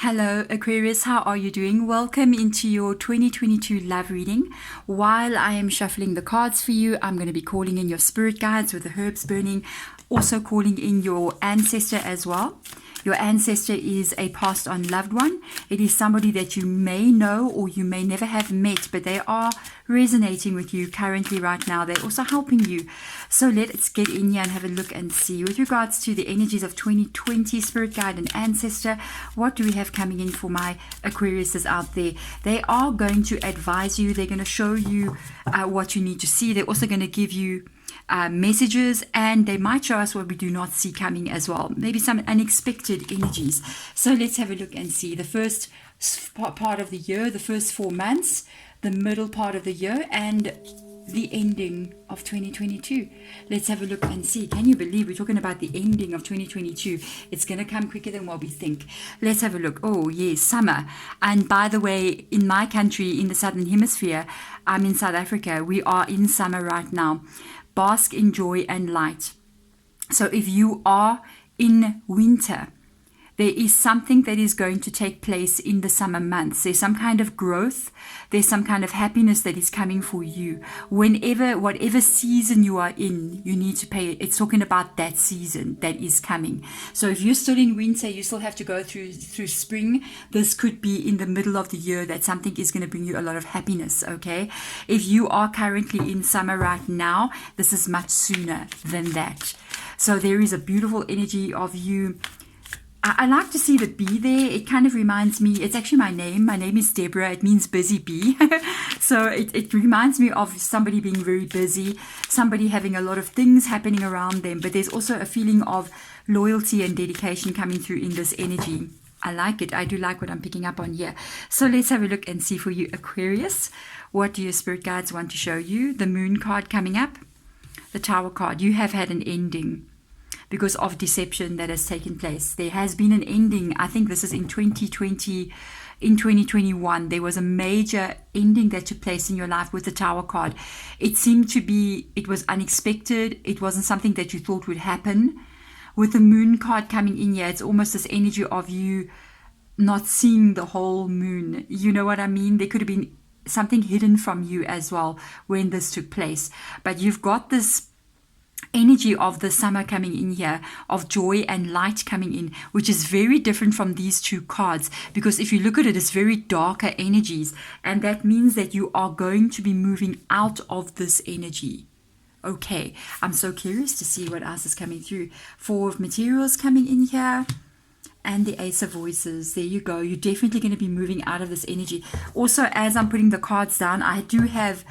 Hello Aquarius, how are you doing? Welcome into your 2022 love reading. While I am shuffling the cards for you, I'm going to be calling in your spirit guides with the herbs burning, also calling in your ancestor as well. Your ancestor is a passed on loved one. It is somebody that you may know or you may never have met, but they are resonating with you currently right now. They're also helping you. So let's get in here and have a look and see. With regards to the energies of 2020, spirit guide and ancestor, what do we have coming in for my Aquariuses out there? They are going to advise you. They're going to show you what you need to see. They're also going to give you messages, and they might show us what we do not see coming as well. Maybe some unexpected energies. So let's have a look and see. The first part of the year, the first 4 months, the middle part of the year, and the ending of 2022. Let's have a look and see. Can you believe we're talking about the ending of 2022? It's going to come quicker than what we think. Let's have a look. Oh yes, summer. And by the way, in my country, in the southern hemisphere, I'm in South Africa, we are in summer right now. Bask in joy and light. So if you are in winter, there is something that is going to take place in the summer months. There's some kind of growth. There's some kind of happiness that is coming for you. Whatever season you are in, you need to pay. It's talking about that season that is coming. So if you're still in winter, you still have to go through spring. This could be in the middle of the year that something is going to bring you a lot of happiness, okay? If you are currently in summer right now, this is much sooner than that. So there is a beautiful energy of you. I like to see the bee there. It kind of reminds me, it's actually my name. My name is Deborah. It means busy bee. So it reminds me of somebody being very busy, somebody having a lot of things happening around them. But there's also a feeling of loyalty and dedication coming through in this energy. I like it. I do like what I'm picking up on here. So let's have a look and see for you, Aquarius. What do your spirit guides want to show you? The moon card coming up. The tower card. You have had an ending because of deception that has taken place. There has been an ending. I think this is in 2020, in 2021. There was a major ending that took place in your life with the Tower card. It seemed to be, it was unexpected. It wasn't something that you thought would happen. With the Moon card coming in here, it's almost this energy of you not seeing the whole moon. You know what I mean? There could have been something hidden from you as well when this took place. But you've got this energy of the summer coming in here, of joy and light coming in, which is very different from these two cards, because if you look at it, it's very darker energies, and that means that you are going to be moving out of this energy. Okay, I'm so curious to see what else is coming through. 4 of materials coming in here, and the Ace of Voices. There you go. You're definitely going to be moving out of this energy. Also, as I'm putting the cards down, I do have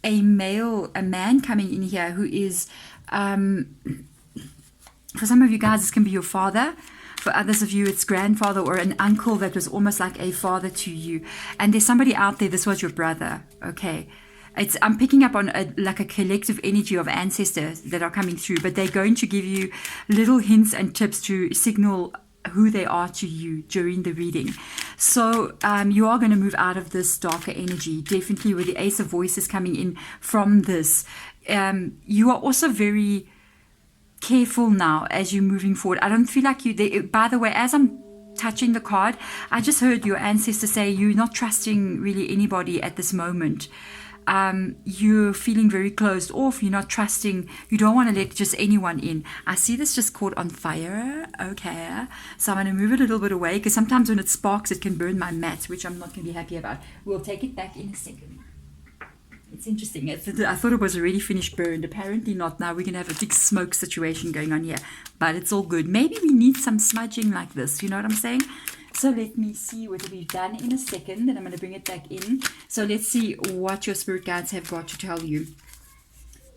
a man coming in here who is for some of you guys, this can be your father. For others of you, it's grandfather or an uncle that was almost like a father to you. And there's somebody out there, this was your brother, okay? I'm picking up on like a collective energy of ancestors that are coming through, but they're going to give you little hints and tips to signal who they are to you during the reading. So you are going to move out of this darker energy, definitely, with the Ace of Voices coming in from this. You are also very careful now as you're moving forward. I don't feel like by the way, as I'm touching the card, I just heard your ancestor say you're not trusting really anybody at this moment. You're feeling very closed off. You're not trusting. You don't want to let just anyone in. I see this just caught on fire. Okay, so I'm going to move it a little bit away, because sometimes when it sparks, it can burn my mat, which I'm not going to be happy about. We'll take it back in a second. It's interesting. I thought it was already finished burned. Apparently not. Now we're going to have a big smoke situation going on here. But it's all good. Maybe we need some smudging like this. You know what I'm saying? So let me see what we've done in a second. And I'm going to bring it back in. So let's see what your spirit guides have got to tell you.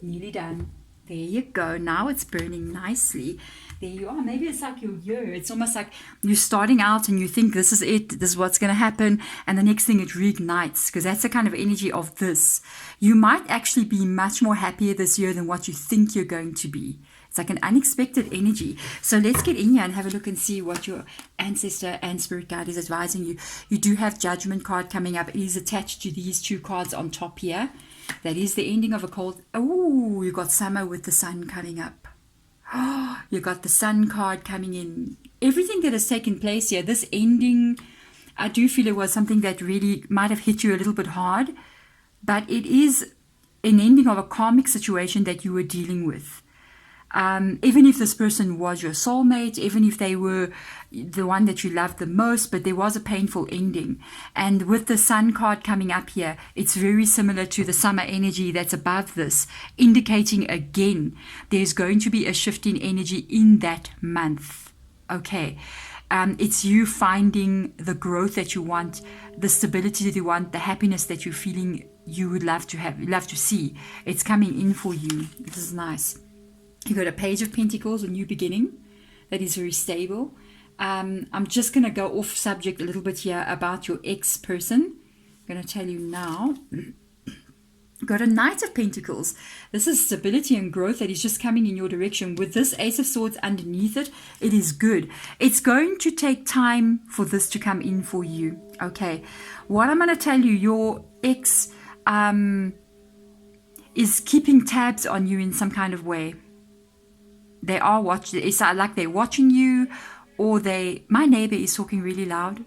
Nearly done. There you go. Now it's burning nicely. There you are. Maybe it's like your year. It's almost like you're starting out and you think this is it. This is what's going to happen. And the next thing it reignites, because that's the kind of energy of this. You might actually be much more happier this year than what you think you're going to be. It's like an unexpected energy. So let's get in here and have a look and see what your ancestor and spirit guide is advising you. You do have Judgment card coming up. It is attached to these 2 cards on top here. That is the ending of a cold. Oh, you got summer with the sun coming up. Oh, you got the sun card coming in. everything that has taken place here, this ending, I do feel it was something that really might have hit you a little bit hard, but it is an ending of a karmic situation that you were dealing with. Even if this person was your soulmate, even if they were the one that you loved the most, but there was a painful ending. And with the Sun card coming up here, it's very similar to the summer energy that's above this, indicating again, there's going to be a shift in energy in that month. Okay. It's you finding the growth that you want, the stability that you want, the happiness that you're feeling you would love to have, love to see. It's coming in for you. This is nice. You got a Page of Pentacles, a new beginning that is very stable. I'm just going to go off subject a little bit here about your ex-person. I'm going to tell you now. Got a Knight of Pentacles. This is stability and growth that is just coming in your direction. With this Ace of Swords underneath it, it is good. It's going to take time for this to come in for you. Okay. What I'm going to tell you, your ex is keeping tabs on you in some kind of way. They are watching. It's like they're watching you, or my neighbor is talking really loud.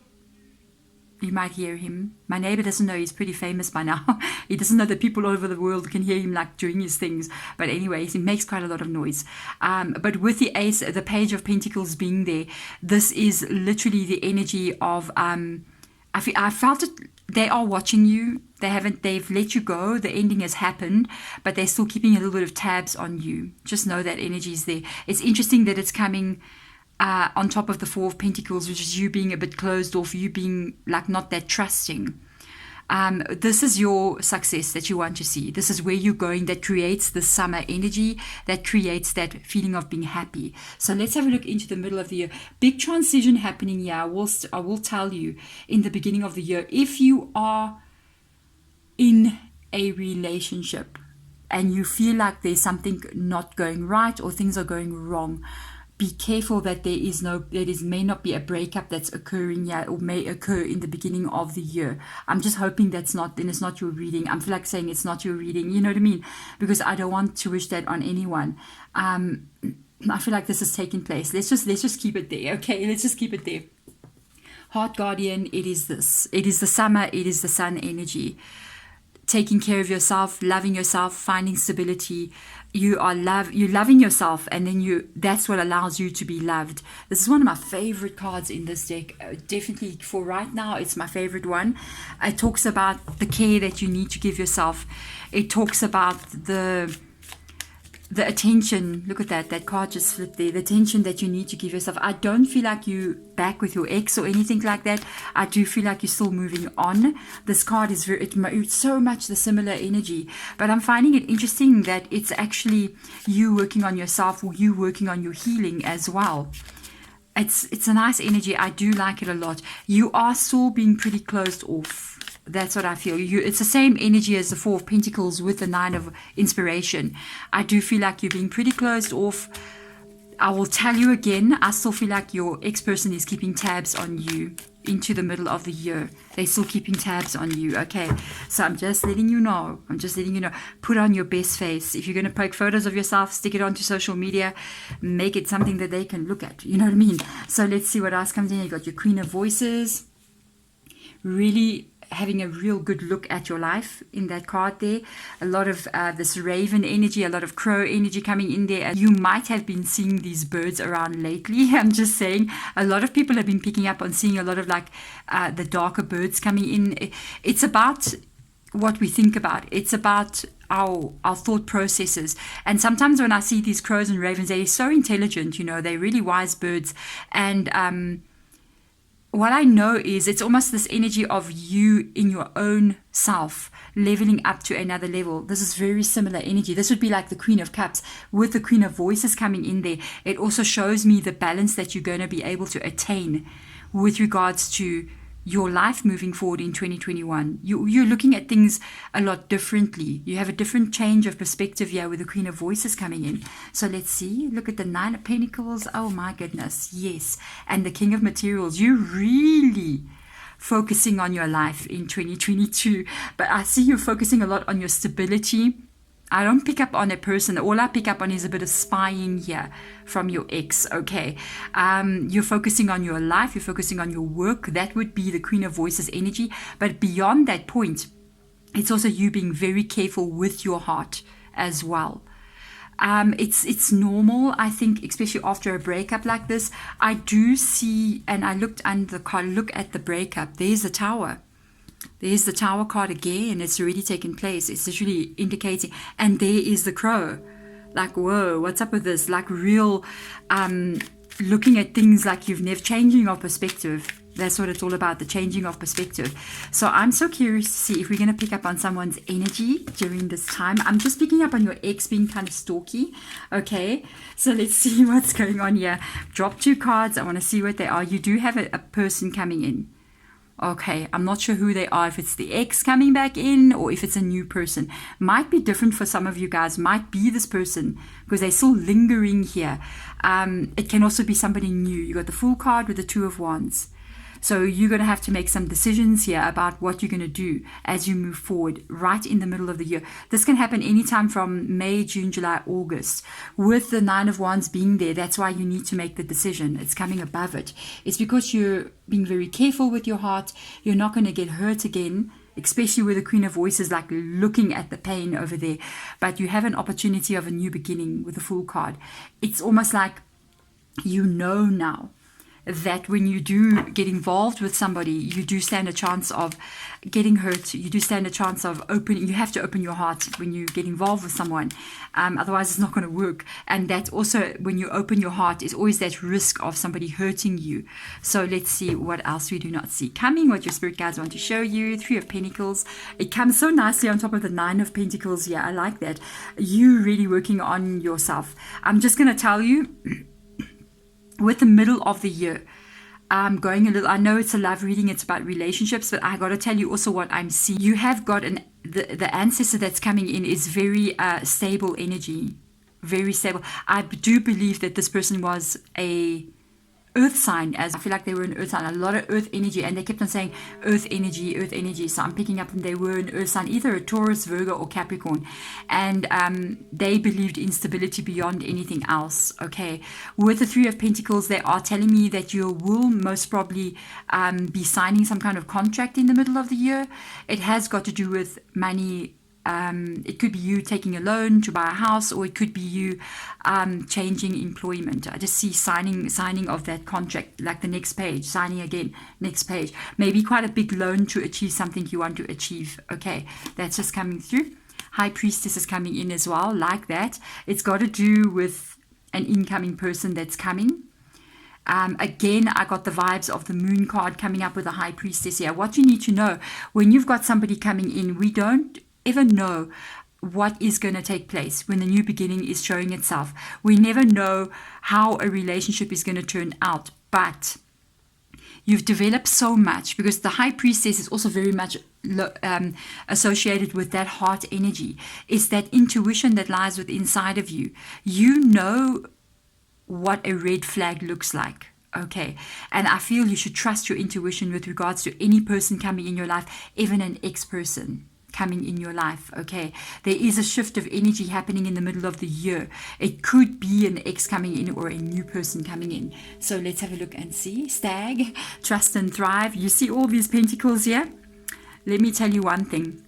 You might hear him. My neighbor doesn't know he's pretty famous by now. He doesn't know that people all over the world can hear him like doing his things. But anyways, he makes quite a lot of noise. But with the Ace, the Page of Pentacles being there, this is literally the energy of, I felt it. They are watching you. They've let you go. The ending has happened, but they're still keeping a little bit of tabs on you. Just know that energy is there. It's interesting that it's coming on top of the Four of Pentacles, which is you being a bit closed off, you being like not that trusting. This is your success that you want to see. This is where you're going, that creates the summer energy, that creates that feeling of being happy. So let's have a look into the middle of the year. Big transition happening here. I will tell you in the beginning of the year, if you are in a relationship and you feel like there's something not going right or things are going wrong, be careful that may not be a breakup that's occurring here or may occur in the beginning of the year. I'm just hoping it's not your reading. I feel like saying it's not your reading, you know what I mean? Because I don't want to wish that on anyone. I feel like this is taking place. Let's just keep it there. Okay, let's just keep it there. Heart Guardian, it is this. It is the summer, it is the sun energy. Taking care of yourself, loving yourself, finding stability. You're loving yourself, and then that's what allows you to be loved. This is one of my favorite cards in this deck. Definitely for right now, it's my favorite one. It talks about the care that you need to give yourself. It talks about the attention. Look at that card just flipped there. The attention that you need to give yourself. I don't feel like you back with your ex or anything like that. I do feel like you're still moving on. This card is it's so much the similar energy, but I'm finding it interesting that it's actually you working on yourself or you working on your healing as well. It's a nice energy. I do like it a lot. You are still being pretty closed off. That's what I feel. It's the same energy as the Four of Pentacles with the Nine of Inspiration. I do feel like you're being pretty closed off. I will tell you again, I still feel like your ex-person is keeping tabs on you into the middle of the year. They're still keeping tabs on you. Okay, so I'm just letting you know. Put on your best face. If you're going to poke photos of yourself, stick it onto social media. Make it something that they can look at. You know what I mean? So let's see what else comes in. You got your Queen of Voices. Really having a real good look at your life in that card there. A lot of this raven energy, a lot of crow energy coming in there. And you might have been seeing these birds around lately. I'm just saying, a lot of people have been picking up on seeing a lot of the darker birds coming in. It's about what we think about. It's about our thought processes. And sometimes when I see these crows and ravens, they're so intelligent, they're really wise birds. And what I know is it's almost this energy of you in your own self leveling up to another level. This is very similar energy. This would be like the Queen of Cups with the Queen of Voices coming in there. It also shows me the balance that you're going to be able to attain with regards to your life moving forward in 2021. You're looking at things a lot differently. You have a different change of perspective here with the Queen of Voices coming in. So let's see. Look at the Nine of Pentacles. Oh my goodness. Yes. And the King of Materials. You're really focusing on your life in 2022. But I see you're focusing a lot on your stability, I don't pick up on a person. All I pick up on is a bit of spying here from your ex, okay? You're focusing on your life. You're focusing on your work. That would be the Queen of Voices energy. But beyond that point, it's also you being very careful with your heart as well. It's normal, I think, especially after a breakup like this. I do see, and I looked under the card, look at the breakup. There's the Tower. There's the Tower card again. It's already taken place. It's literally indicating. And there is the Crow. Like, whoa, what's up with this? Like real, looking at things like you've never, changing of perspective. That's what it's all about, the changing of perspective. So I'm so curious to see if we're going to pick up on someone's energy during this time. I'm just picking up on your ex being kind of stalky. Okay, so let's see what's going on here. Drop 2 cards. I want to see what they are. You do have a person coming in. Okay, I'm not sure who they are, if it's the ex coming back in or if it's a new person. Might be different for some of you guys. Might be this person because they're still lingering here. It can also be somebody new. You got the Fool card with the 2 of Wands. So you're going to have to make some decisions here about what you're going to do as you move forward right in the middle of the year. This can happen anytime from May, June, July, August. With the 9 of Wands being there, that's why you need to make the decision. It's coming above it. It's because you're being very careful with your heart. You're not going to get hurt again, especially with the Queen of Voices, like looking at the pain over there. But you have an opportunity of a new beginning with the Fool card. It's almost like you know now that when you do get involved with somebody, you do stand a chance of getting hurt. You do stand a chance of opening. You have to open your heart when you get involved with someone. Otherwise, it's not going to work. And that's also, when you open your heart, is always that risk of somebody hurting you. So let's see what else we do not see coming, what your spirit guides want to show you. 3 of Pentacles. It comes so nicely on top of the 9 of Pentacles. Yeah, I like that. You really working on yourself. I'm just going to tell you, with the middle of the year, going a little, I know it's a love reading, it's about relationships, but I got to tell you also what I'm seeing. You have got the ancestor that's coming in is very stable energy, very stable. I do believe that this person was a earth sign, as I feel like they were an earth sign, a lot of earth energy, and they kept on saying earth energy. So I'm picking up that they were an earth sign, either a Taurus, Virgo, or Capricorn, and they believed in stability beyond anything else. Okay, with the 3 of Pentacles, they are telling me that you will most probably be signing some kind of contract in the middle of the year. It has got to do with money. It could be you taking a loan to buy a house, or it could be you changing employment. I just see signing of that contract, like the next page, signing again, next page. Maybe quite a big loan to achieve something you want to achieve. Okay, that's just coming through. High Priestess is coming in as well, like that. It's got to do with an incoming person that's coming. Again, I got the vibes of the Moon card coming up with the High Priestess here. What you need to know, when you've got somebody coming in, we don't ever know what is going to take place when the new beginning is showing itself. We never know how a relationship is going to turn out, but you've developed so much, because the High Priestess is also very much associated with that heart energy. It's that intuition that lies within inside of you. You know what a red flag looks like. Okay, and I feel you should trust your intuition with regards to any person coming in your life, even an ex-person coming in your life. Okay, there is a shift of energy happening in the middle of the year. It could be an ex coming in or a new person coming in. So let's have a look and see. Stag, trust and thrive. You see all these pentacles here? Let me tell you one thing.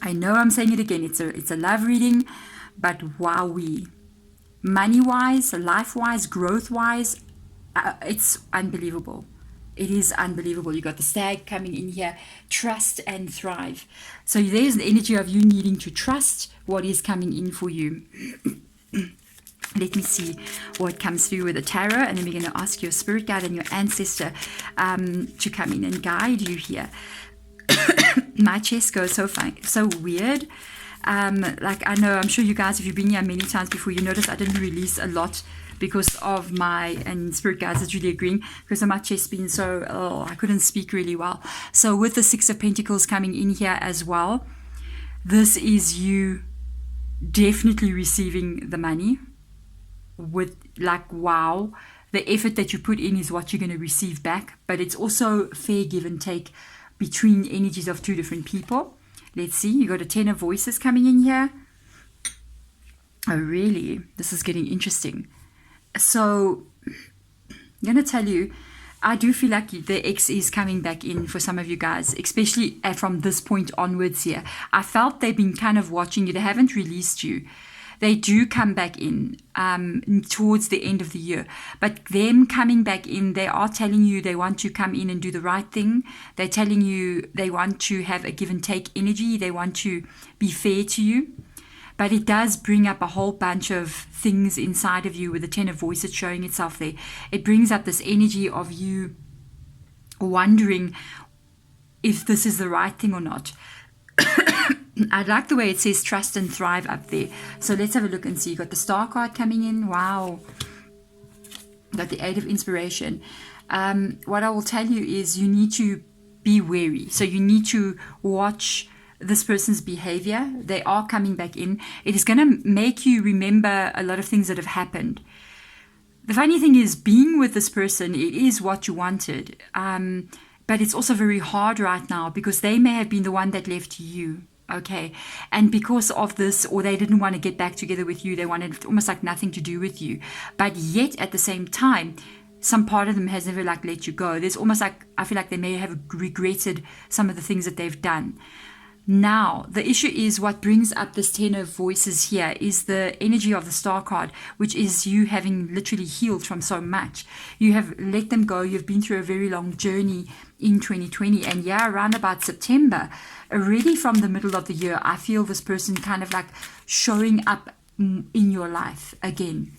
I know I'm saying it again. It's a love reading, but wowee. Money-wise, life-wise, growth-wise, it's unbelievable. It is unbelievable. You got the Stag coming in here. Trust and thrive. So there's the energy of you needing to trust what is coming in for you. Let me see what comes through with the tarot, and then we're going to ask your spirit guide and your ancestor to come in and guide you here. My chest goes so weird. Like, I know, I'm sure you guys, if you've been here many times before, you notice I didn't release a lot because of and spirit guides is really agreeing, because of my chest being so, I couldn't speak really well. So with the 6 of Pentacles coming in here as well, this is you definitely receiving the money with, like, wow, the effort that you put in is what you're going to receive back, but it's also fair give and take between energies of 2 different people. Let's see, you got a 10 of Voices coming in here. Oh, really? This is getting interesting. So, I'm going to tell you, I do feel like the X is coming back in for some of you guys, especially from this point onwards here. I felt they've been kind of watching you. They haven't released you. They do come back in towards the end of the year. But them coming back in, they are telling you they want to come in and do the right thing. They're telling you they want to have a give and take energy. They want to be fair to you. But it does bring up a whole bunch of things inside of you with the Ten of Voices showing itself there. It brings up this energy of you wondering if this is the right thing or not. I like the way it says trust and thrive up there. So let's have a look and see. You got the Star card coming in. Wow. Got the Eight of Inspiration. What I will tell you is you need to be wary. So you need to watch this person's behavior. They are coming back in. It is going to make you remember a lot of things that have happened. The funny thing is, being with this person, it is what you wanted. But it's also very hard right now because they may have been the one that left you. Okay. And because of this, or they didn't want to get back together with you, they wanted almost like nothing to do with you. But yet at the same time, some part of them has never like let you go. There's almost like, I feel like they may have regretted some of the things that they've done. Now, the issue is what brings up this Ten of Voices here is the energy of the Star card, which is you having literally healed from so much. You have let them go. You've been through a very long journey in 2020. And yeah, around about September, already from the middle of the year, I feel this person kind of like showing up in your life again.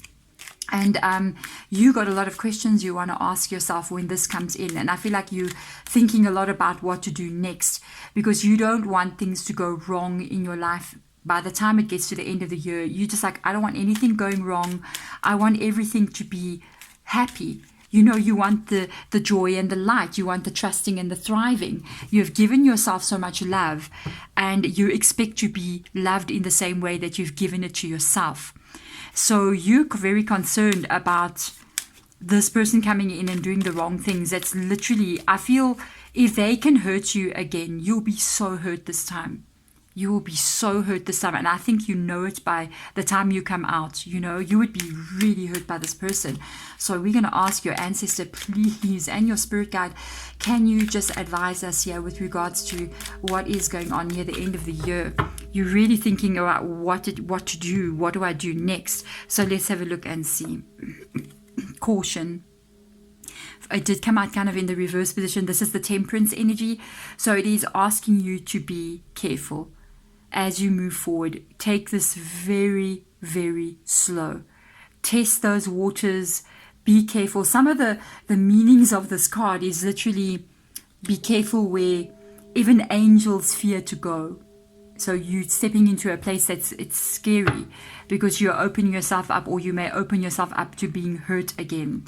And you got a lot of questions you want to ask yourself when this comes in. And I feel like you're thinking a lot about what to do next because you don't want things to go wrong in your life. By the time it gets to the end of the year, you're just like, I don't want anything going wrong. I want everything to be happy. You know, you want the joy and the light. You want the trusting and the thriving. You have given yourself so much love and you expect to be loved in the same way that you've given it to yourself. So you're very concerned about this person coming in and doing the wrong things. That's literally, I feel if they can hurt you again, you'll be so hurt this time. You will be so hurt this time. And I think you know it by the time you come out. You know, you would be really hurt by this person. So we're going to ask your ancestor, please, and your spirit guide, can you just advise us here with regards to what is going on near the end of the year? You're really thinking about what to do. What do I do next? So let's have a look and see. Caution. It did come out kind of in the reverse position. This is the Temperance energy. So it is asking you to be careful as you move forward. Take this very, very slow. Test those waters. Be careful. Some of the meanings of this card is literally be careful where even angels fear to go. So you're stepping into a place it's scary because you're opening yourself up, or you may open yourself up to being hurt again.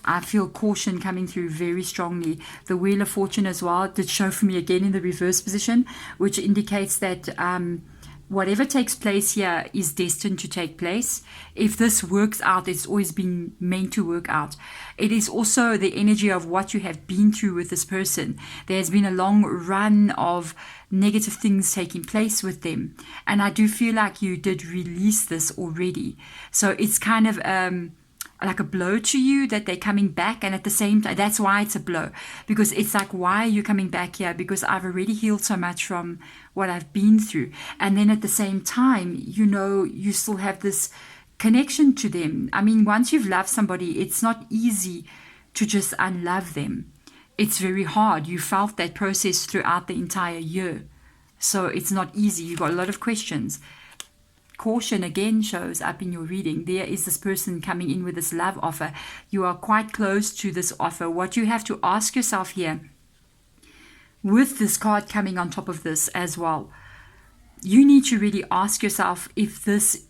I feel caution coming through very strongly. The Wheel of Fortune as well did show for me again in the reverse position, which indicates that whatever takes place here is destined to take place. If this works out, it's always been meant to work out. It is also the energy of what you have been through with this person. There's been a long run of negative things taking place with them. And I do feel like you did release this already. So it's kind of like a blow to you that they're coming back, and at the same time, that's why it's a blow, because it's like, why are you coming back here? Because I've already healed so much from what I've been through. And then at the same time, you know, you still have this connection to them. I mean, once you've loved somebody, it's not easy to just unlove them. It's very hard. You felt that process throughout the entire year, so it's not easy. You've got a lot of questions. Caution again shows up in your reading. There is this person coming in with this love offer. You are quite close to this offer. What you have to ask yourself here, with this card coming on top of this as well, you need to really ask yourself if the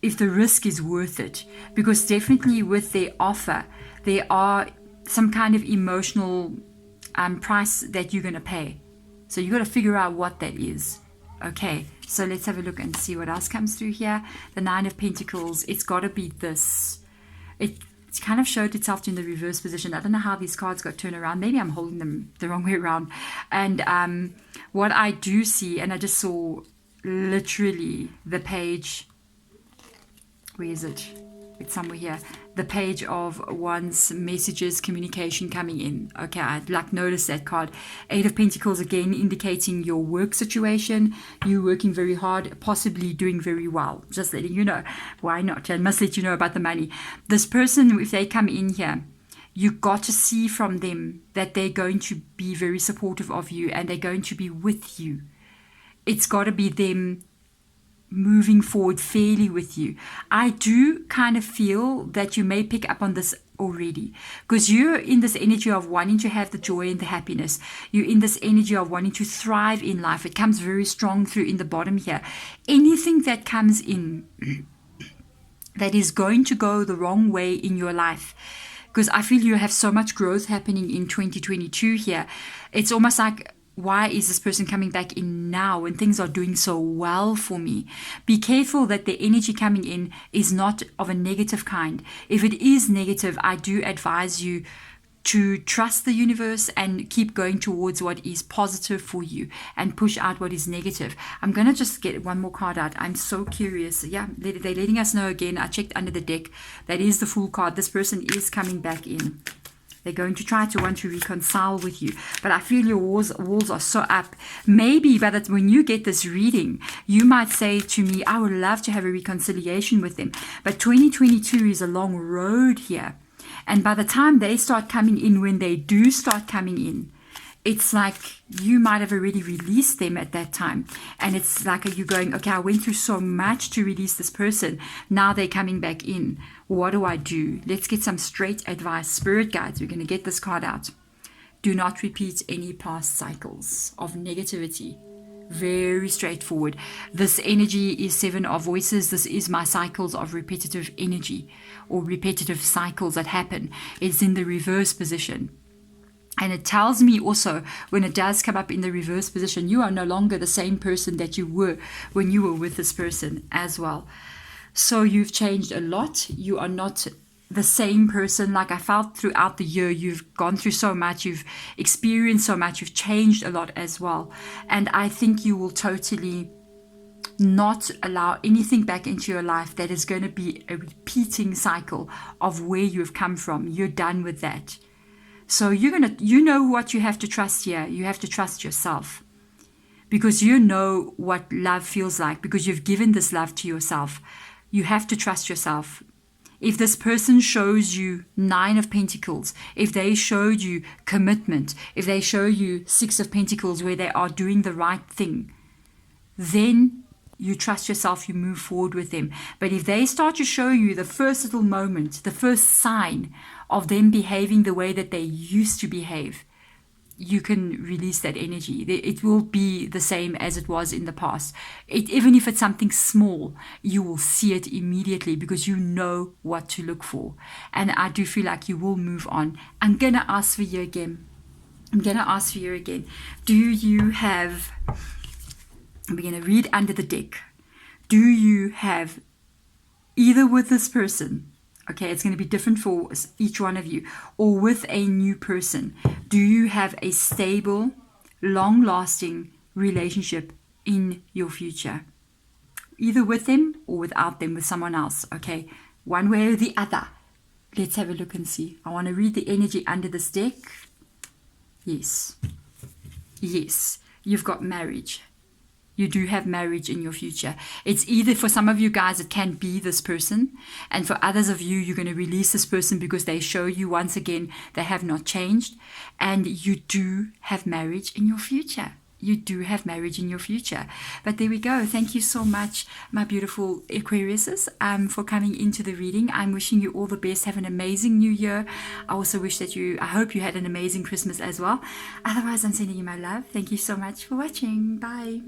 risk is worth it. Because definitely with their offer, there are some kind of emotional price that you're going to pay. So you got to figure out what that is. Okay, so let's have a look and see what else comes through here. The Nine of Pentacles, it's got to be this. It kind of showed itself in the reverse position. I don't know how these cards got turned around. Maybe I'm holding them the wrong way around. And what I do see, and I just saw literally the Page Where is it? It's somewhere here. The page of one's messages, communication coming in. Okay, I'd like notice that card. Eight of Pentacles, again indicating your work situation. You working very hard, possibly doing very well. Just letting you know. Why not? I must let you know about the money. This person, if they come in here, you got to see from them that they're going to be very supportive of you and they're going to be with you. It's got to be them moving forward fairly with you. I do kind of feel that you may pick up on this already, because you're in this energy of wanting to have the joy and the happiness. You're in this energy of wanting to thrive in life. It comes very strong through in the bottom here. Anything that comes in that is going to go the wrong way in your life, because I feel you have so much growth happening in 2022 here. It's almost like, why is this person coming back in now when things are doing so well for me? Be careful that the energy coming in is not of a negative kind. If it is negative, I do advise you to trust the universe and keep going towards what is positive for you and push out what is negative. I'm going to just get one more card out. I'm so curious. Yeah, they're letting us know again. I checked under the deck. That is the Fool card. This person is coming back in. They're going to try to want to reconcile with you. But I feel your walls are so up. Maybe by that when you get this reading, you might say to me, I would love to have a reconciliation with them. But 2022 is a long road here. And by the time they start coming in, when they do start coming in, it's like you might have already released them at that time. And it's like you going, okay, I went through so much to release this person. Now they're coming back in. What do I do? Let's get some straight advice. Spirit guides, we're going to get this card out. Do not repeat any past cycles of negativity. Very straightforward. This energy is Seven of Voices. This is my cycles of repetitive energy or repetitive cycles that happen. It's in the reverse position. And it tells me also, when it does come up in the reverse position, you are no longer the same person that you were when you were with this person as well. So you've changed a lot. You are not the same person. Like I felt throughout the year, you've gone through so much, you've experienced so much, you've changed a lot as well. And I think you will totally not allow anything back into your life that is going to be a repeating cycle of where you've come from. You're done with that. So you know what you have to trust here. You have to trust yourself, because you know what love feels like, because you've given this love to yourself. You have to trust yourself. If this person shows you Nine of Pentacles, if they showed you commitment, if they show you Six of Pentacles where they are doing the right thing, then you trust yourself, you move forward with them. But if they start to show you the first little moment, the first sign of them behaving the way that they used to behave, you can release that energy. It will be the same as it was in the past. Even if it's something small, you will see it immediately because you know what to look for. And I do feel like you will move on. I'm going to ask for you again. Do you have... We're going to read under the deck. Do you have, either with this person, okay, it's going to be different for each one of you, or with a new person, do you have a stable, long-lasting relationship in your future? Either with them or without them, with someone else, okay? One way or the other. Let's have a look and see. I want to read the energy under this deck. Yes. You've got marriage. You do have marriage in your future. It's either, for some of you guys, it can be this person. And for others of you, you're going to release this person because they show you once again they have not changed. And you do have marriage in your future. But there we go. Thank you so much, my beautiful Aquariuses, for coming into the reading. I'm wishing you all the best. Have an amazing new year. I also wish that I hope you had an amazing Christmas as well. Otherwise, I'm sending you my love. Thank you so much for watching. Bye.